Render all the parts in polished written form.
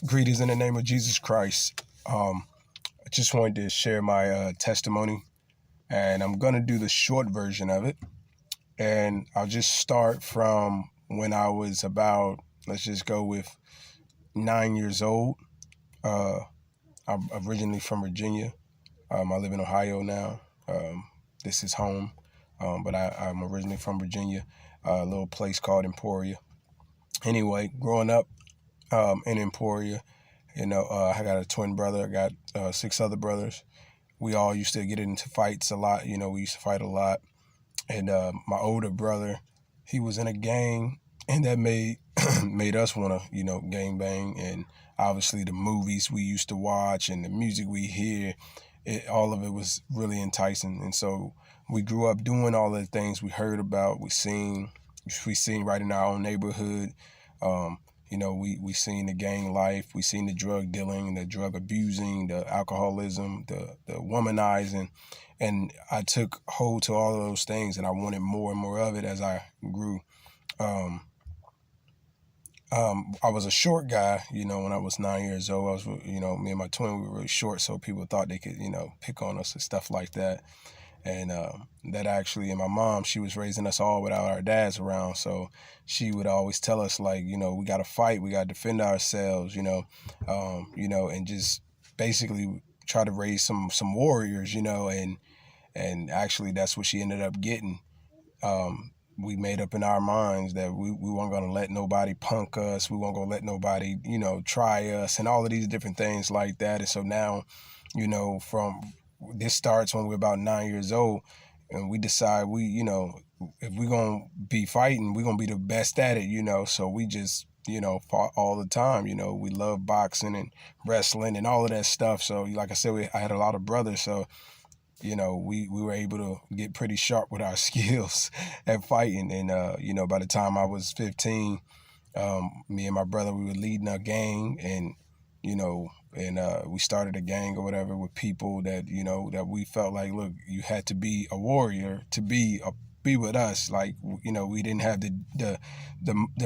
Greetings in the name of Jesus Christ. I just wanted to share my testimony, and I'm going to do the short version of it. And I'll just start from when I was about, let's just go with 9 years old. I'm originally from Virginia. I live in Ohio now. This is home, but I'm originally from Virginia, a little place called Emporia. Anyway, growing up in Emporia, I got a twin brother. I got 6 other brothers. We all used to get into fights a lot. We used to fight a lot. And my older brother, he was in a gang, and that made made us want to, gang bang. And obviously the movies we used to watch and the music we hear, all of it was really enticing. And so we grew up doing all the things we heard about, we seen right in our own neighborhood. We seen the gang life, we seen the drug dealing, the drug abusing, the alcoholism, the womanizing, and I took hold to all of those things, and I wanted more and more of it as I grew. I was a short guy, when I was 9 years old. I was, me and my twin, we were really short, so people thought they could, pick on us and stuff like that. And that actually, and my mom, she was raising us all without our dads around. So she would always tell us, like, we got to fight, we got to defend ourselves, and just basically try to raise some warriors, and actually that's what she ended up getting. We made up in our minds that we weren't going to let nobody punk us. We weren't going to let nobody, try us and all of these different things like that. And so now, from this starts when we're about 9 years old, and we decide if we're going to be fighting, we're going to be the best at it, so we just, fought all the time. We love boxing and wrestling and all of that stuff. So like I said, I had a lot of brothers. So, we were able to get pretty sharp with our skills at fighting. And, by the time I was 15, me and my brother, we were leading a gang, and, we started a gang or whatever with people that, that we felt like, look, you had to be a warrior to be with us. Like, we didn't have the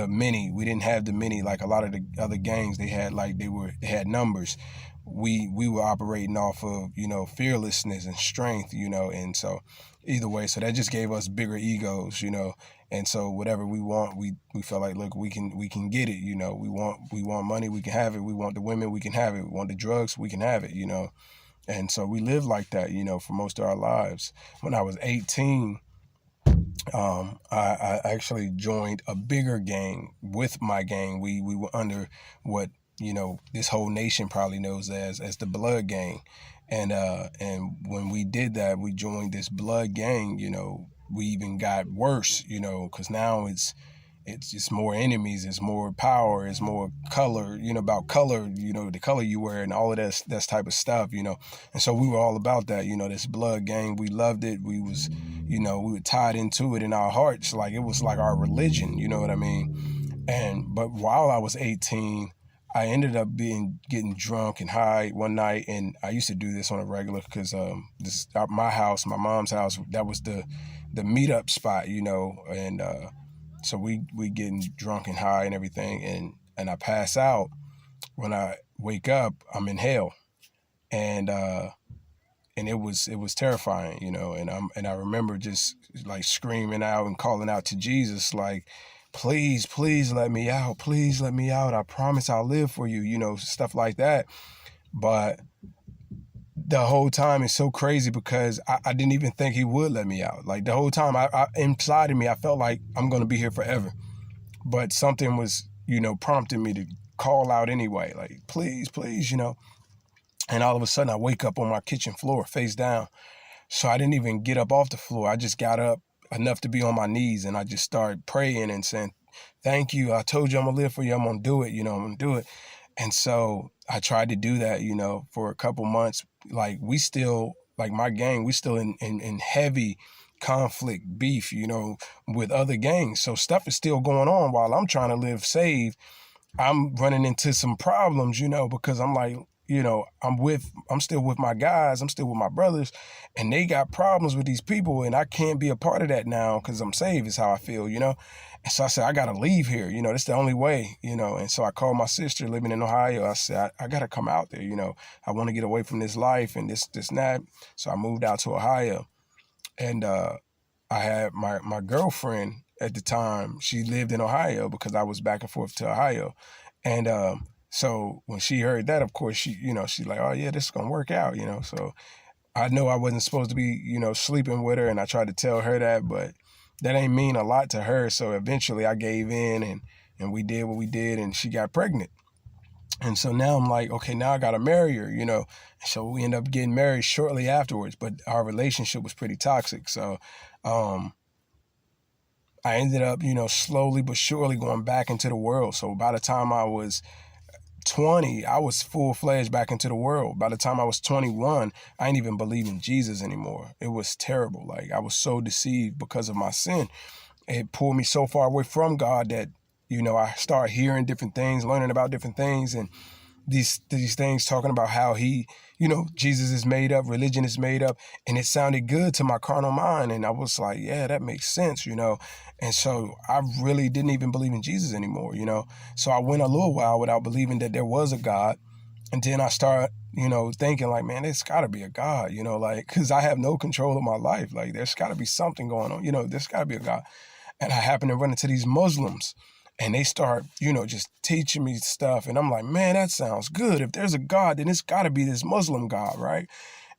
many. We didn't have the many like a lot of the other gangs. They had they had numbers. We were operating off of, fearlessness and strength, and so either way, so that just gave us bigger egos, and so whatever we want, we felt like, look, we can get it, we want money, we can have it. We want the women, we can have it. We want the drugs, we can have it, and so we lived like that, for most of our lives. When I was 18, I actually joined a bigger gang with my gang. We were under what, this whole nation probably knows as the Blood Gang. And when we did that, we joined this Blood Gang, we even got worse, because now it's just more enemies, it's more power, it's more color, about color, the color you wear and all of that type of stuff, and so we were all about that, this Blood Gang. We loved it. We was, we were tied into it in our hearts, like it was like our religion, you know what I mean? But while I was 18, I ended up getting drunk and high one night, and I used to do this on a regular because my house, my mom's house, that was the meetup spot, and so we getting drunk and high and everything, and I pass out. When I wake up, I'm in hell, and it was terrifying, and I remember just like screaming out and calling out to Jesus, like, please let me out, please let me out. I promise I'll live for you, stuff like that. But the whole time it's so crazy because I didn't even think he would let me out. Like the whole time, I inside of me, I felt like I'm going to be here forever. But something was, prompting me to call out anyway, like, please, And all of a sudden I wake up on my kitchen floor face down. So I didn't even get up off the floor. I just got up enough to be on my knees, and I just started praying and saying, thank you. I told you I'm going to live for you. I'm going to do it. I'm going to do it. And so I tried to do that, for a couple months. Like we still, like my gang, we still in heavy conflict, beef, with other gangs. So stuff is still going on while I'm trying to live saved. I'm running into some problems, because I'm like, I'm still with my guys, I'm still with my brothers, and they got problems with these people, and I can't be a part of that now because I'm saved, is how I feel, And so I said, I gotta leave here, that's the only way, And so I called my sister living in Ohio. I said, I gotta come out there, I want to get away from this life and this and that. So I moved out to Ohio, and I had my girlfriend at the time. She lived in Ohio because I was back and forth to Ohio, and so when she heard that, of course, she's like, oh yeah, this is gonna work out, So I know I wasn't supposed to be, sleeping with her, and I tried to tell her that, but that ain't mean a lot to her. So eventually I gave in, and we did what we did, and she got pregnant. And so now I'm like, okay, now I gotta marry her, So we end up getting married shortly afterwards, but our relationship was pretty toxic. So I ended up, slowly but surely going back into the world. So by the time I was 20, I was full-fledged back into the world. By the time I was 21, I didn't even believe in Jesus anymore. It was terrible. Like, I was so deceived because of my sin. It pulled me so far away from God that, I started hearing different things, learning about different things, and these things talking about how Jesus is made up, religion is made up, and it sounded good to my carnal mind, and I was like, yeah, that makes sense, and so I really didn't even believe in Jesus anymore, so I went a little while without believing that there was a God, and then I started, thinking like, man, there's got to be a God, like, because I have no control of my life, like, there's got to be something going on, there's got to be a God, and I happened to run into these Muslims. And they start, just teaching me stuff. And I'm like, man, that sounds good. If there's a God, then it's got to be this Muslim God, right?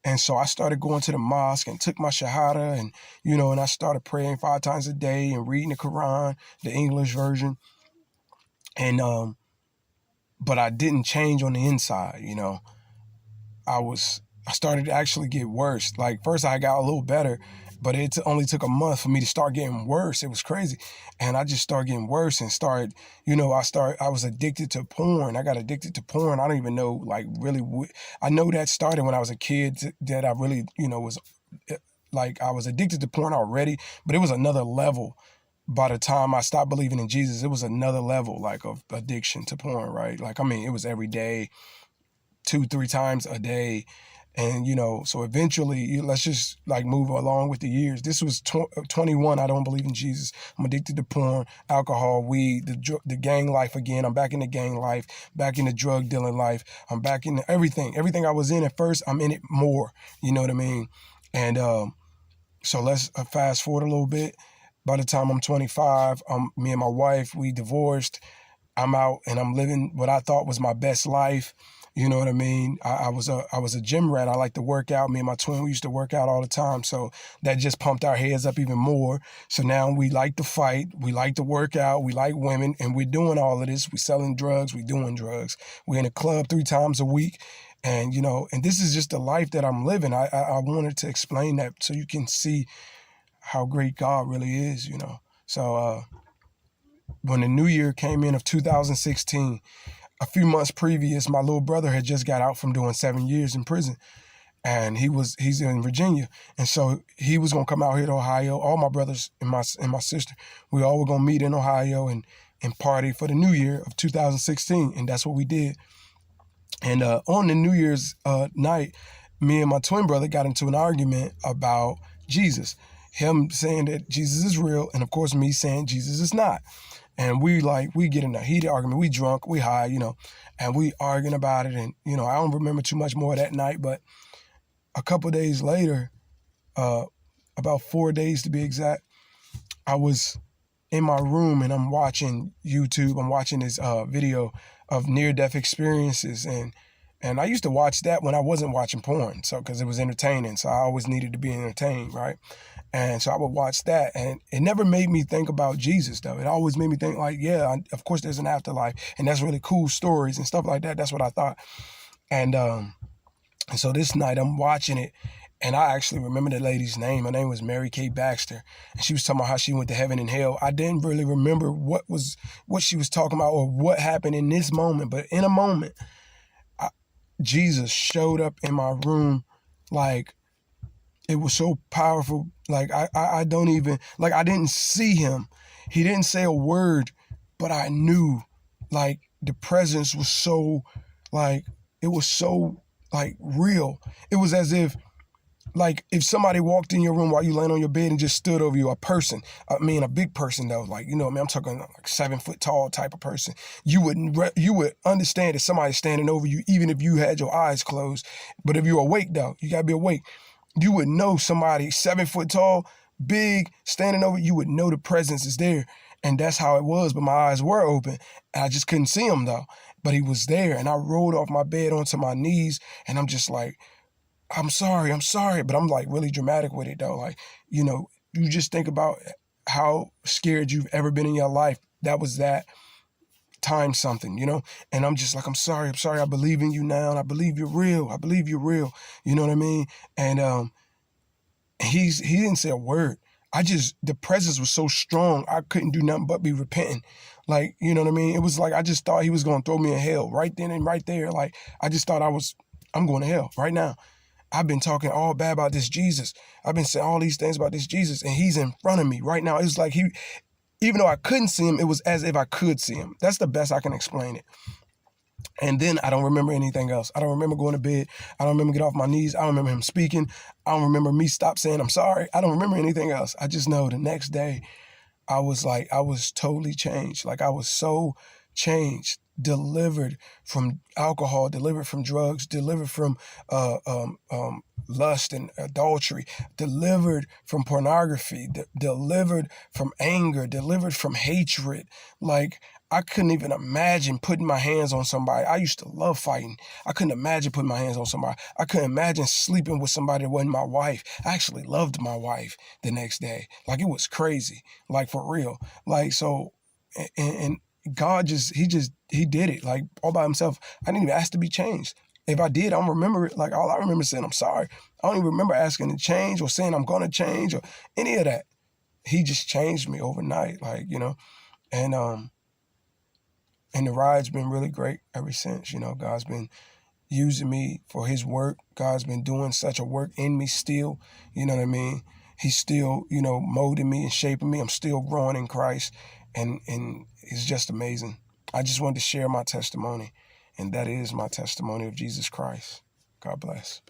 And so I started going to the mosque and took my Shahada and, and I started praying 5 times a day and reading the Quran, the English version. And, but I didn't change on the inside, I started to actually get worse. Like, first I got a little better, but it only took a month for me to start getting worse. It was crazy. And I just started getting worse and started, I was addicted to porn. I got addicted to porn. I don't even know, like, really, I know that started when I was a kid, that I really, was, like, I was addicted to porn already, but it was another level. By the time I stopped believing in Jesus, it was another level, like, of addiction to porn, right? Like, I mean, it was every day, 2-3 times a day. And, so eventually, let's just, like, move along with the years. This was 21. I don't believe in Jesus. I'm addicted to porn, alcohol, weed, the gang life again. I'm back in the gang life, back in the drug dealing life. I'm back in everything. Everything I was in at first, I'm in it more. You know what I mean? And so let's fast forward a little bit. By the time I'm 25, me and my wife, we divorced. I'm out and I'm living what I thought was my best life. You know what I mean? I was a gym rat. I like to work out. Me and my twin, we used to work out all the time. So that just pumped our heads up even more. So now we like to fight. We like to work out. We like women. And we're doing all of this. We're selling drugs. We're doing drugs. We're in a club 3 times a week. And, and this is just the life that I'm living. I wanted to explain that so you can see how great God really is, So when the new year came in of 2016, a few months previous, my little brother had just got out from doing 7 years in prison, and he's in Virginia, and so he was gonna come out here to Ohio. All my brothers and my sister, we all were gonna meet in Ohio and party for the new year of 2016, and that's what we did. And on the New Year's night, me and my twin brother got into an argument about Jesus. Him saying that Jesus is real, and of course me saying Jesus is not. And we get in a heated argument. We drunk, we high, and we arguing about it. And, I don't remember too much more that night, but a couple of days later, about 4 days to be exact, I was in my room and I'm watching YouTube. I'm watching this video of near-death experiences. And I used to watch that when I wasn't watching porn, so because it was entertaining. So I always needed to be entertained, right? And so I would watch that, and it never made me think about Jesus, though. It always made me think, like, yeah, of course there's an afterlife, and that's really cool stories and stuff like that. That's what I thought. And so this night I'm watching it, and I actually remember the lady's name. Her name was Mary Kay Baxter, and she was talking about how she went to heaven and hell. I didn't really remember what she was talking about or what happened in this moment, but in a moment, Jesus showed up in my room, like, it was so powerful. Like, I don't even, like, I didn't see him. He didn't say a word, but I knew, like, the presence was so, like, it was so like real. It was as if like if somebody walked in your room while you laying on your bed and just stood over you, a person, I mean a big person though, like, you know what I mean, I'm talking like 7 foot tall type of person, you would understand that somebody's standing over you even if you had your eyes closed. But if you're awake though, you gotta be awake, you would know somebody 7 foot tall, big, standing over you, would know the presence is there. And that's how it was, but my eyes were open. I just couldn't see him though, but he was there. And I rolled off my bed onto my knees and I'm just like, I'm sorry. But I'm like really dramatic with it though. Like, you know, you just think about how scared you've ever been in your life. That was that time something, you know? And I'm just like, I'm sorry. I believe in you now. And I believe you're real. You know what I mean? And he didn't say a word. The presence was so strong, I couldn't do nothing but be repenting. Like, you know what I mean? It was like, I just thought he was going to throw me in hell right then and right there. Like, I just thought I'm going to hell right now. I've been talking all bad about this Jesus. I've been saying all these things about this Jesus, and he's in front of me right now. It was like even though I couldn't see him, it was as if I could see him. That's the best I can explain it. And then I don't remember anything else. I don't remember going to bed. I don't remember getting off my knees. I don't remember him speaking. I don't remember me stop saying I'm sorry. I don't remember anything else. I just know the next day I was totally changed. Like I was so changed, delivered from alcohol, delivered from drugs, delivered from lust and adultery, delivered from pornography, delivered from anger, delivered from hatred. Like I couldn't even imagine putting my hands on somebody. I used to love fighting. I couldn't imagine putting my hands on somebody. I couldn't imagine sleeping with somebody that wasn't my wife. I actually loved my wife the next day. Like it was crazy. Like for real. Like so, and God he did it like all by himself. I didn't even ask to be changed. If I did, I don't remember it. Like all I remember saying, I'm sorry. I don't even remember asking to change or saying I'm going to change or any of that. He just changed me overnight. Like, you know, and the ride's been really great ever since. You know, God's been using me for his work. God's been doing such a work in me still. You know what I mean? He's still, you know, molding me and shaping me. I'm still growing in Christ. And it's just amazing. I just wanted to share my testimony. And that is my testimony of Jesus Christ. God bless.